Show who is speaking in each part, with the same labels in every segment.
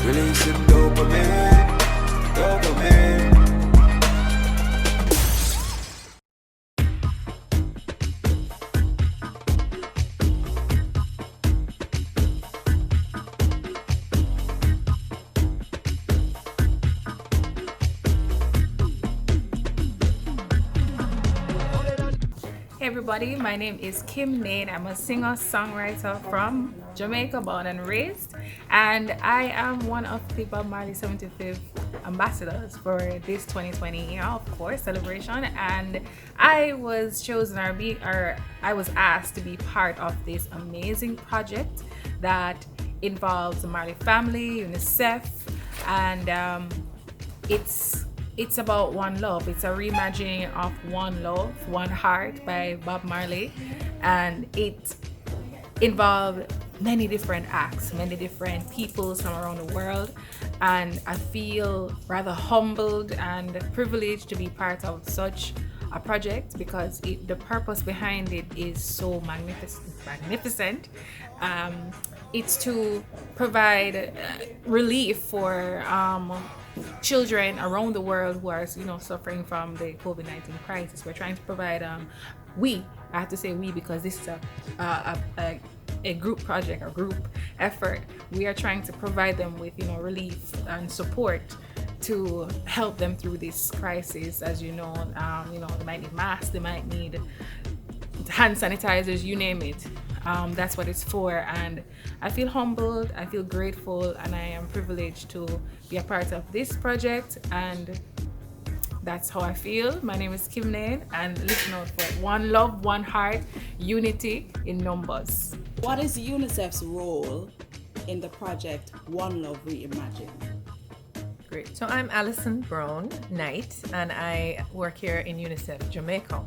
Speaker 1: Releasing dopamine, dopamine.
Speaker 2: Hey everybody, my name is Nain. I'm a singer-songwriter from Jamaica, born and raised, and I am one of the Bob Marley 75th ambassadors for this 2020 of course celebration. And I was chosen I was asked to be part of this amazing project that involves the Marley family, UNICEF, and it's about one love. It's a reimagining of One Love, One Heart by Bob Marley, and it involved many different acts, many different peoples from around the world, and I feel rather humbled and privileged to be part of such a project because the purpose behind it is so magnificent. It's to provide relief for children around the world who are suffering from the COVID-19 crisis. We're trying to provide I have to say we because this is a group project, a group effort. We are trying to provide them with relief and support to help them through this crisis. As they might need masks, they might need hand sanitizers, you name it. That's what it's for, and I feel humbled, I feel grateful, and I am privileged to be a part of this project, and that's how I feel. My name is Nain, and listen out for One Love, One Heart, Unity in numbers.
Speaker 3: What is UNICEF's role in the project One Love Reimagined?
Speaker 4: Great. So I'm Alison Brown Knight, and I work here in UNICEF Jamaica.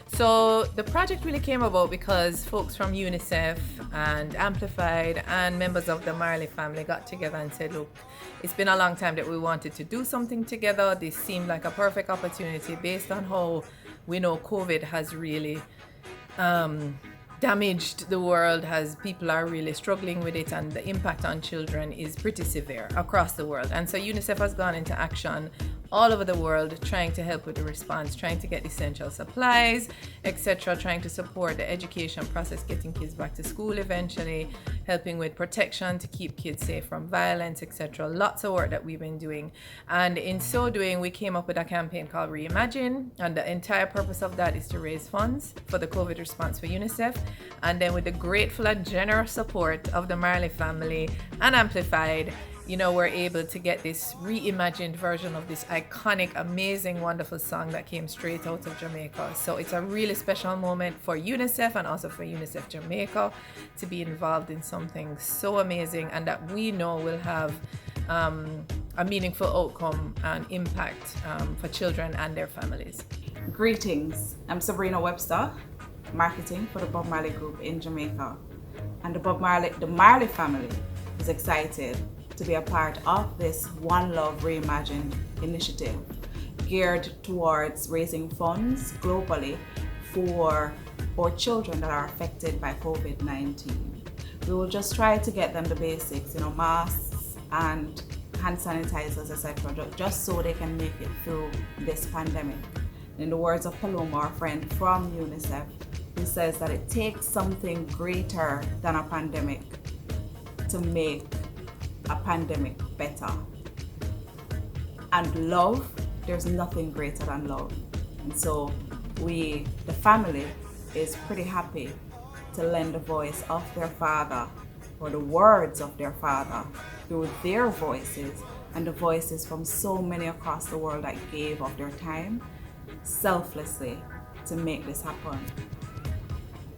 Speaker 4: So the project really came about because folks from UNICEF and Amplified and members of the Marley family got together and said, look, it's been a long time that we wanted to do something together. This seemed like a perfect opportunity based on how we know COVID has really damaged the world, as people are really struggling with it, and the impact on children is pretty severe across the world. And so UNICEF has gone into action all over the world trying to help with the response, trying to get essential supplies, etc., trying to support the education process, getting kids back to school eventually, helping with protection to keep kids safe from violence, etc. Lots of work that we've been doing. And in so doing, we came up with a campaign called Reimagined, and the entire purpose of that is to raise funds for the COVID response for UNICEF. And then with the grateful and generous support of the Marley family and Amplified, we're able to get this reimagined version of this iconic, amazing, wonderful song that came straight out of Jamaica. So it's a really special moment for UNICEF and also for UNICEF Jamaica to be involved in something so amazing and that we know will have a meaningful outcome and impact for children and their families.
Speaker 3: Greetings, I'm Sabrina Webster, marketing for the Bob Marley Group in Jamaica. And the Marley family is excited to be a part of this One Love Reimagined initiative geared towards raising funds globally for our children that are affected by COVID-19. We will just try to get them the basics, masks and hand sanitizers, etc., just so they can make it through this pandemic. In the words of Paloma, our friend from UNICEF, who says that it takes something greater than a pandemic to make a pandemic better. And love, there's nothing greater than love. And so the family is pretty happy to lend the voice of their father, or the words of their father, through their voices and the voices from so many across the world that gave of their time selflessly to make this happen.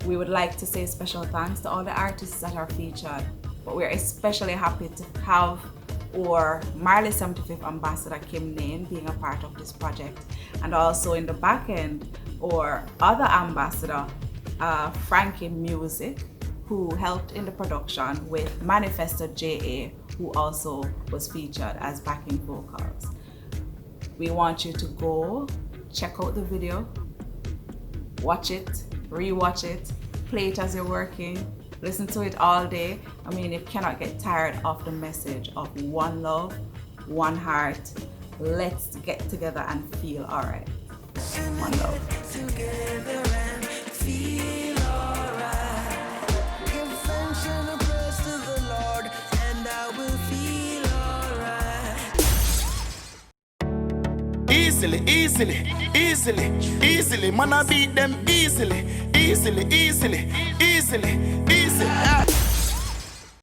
Speaker 3: We would like to say special thanks to all the artists that are featured, but we're especially happy to have our Marley 75th ambassador Nain being a part of this project, and also in the back end our other ambassador Frankie Music, who helped in the production with Manifesto JA, who also was featured as backing vocals. We want you to go check out the video, watch it, rewatch it, play it as you're working, listen to it all day. I mean, you cannot get tired of the message of one love, one heart. Let's get together and feel alright. One love.
Speaker 1: Together and feel alright. Give thanks and praise to the Lord, and I will feel alright. Easily, easily, easily, easily. Man, I beat them easily, easily, easily, easily, easily.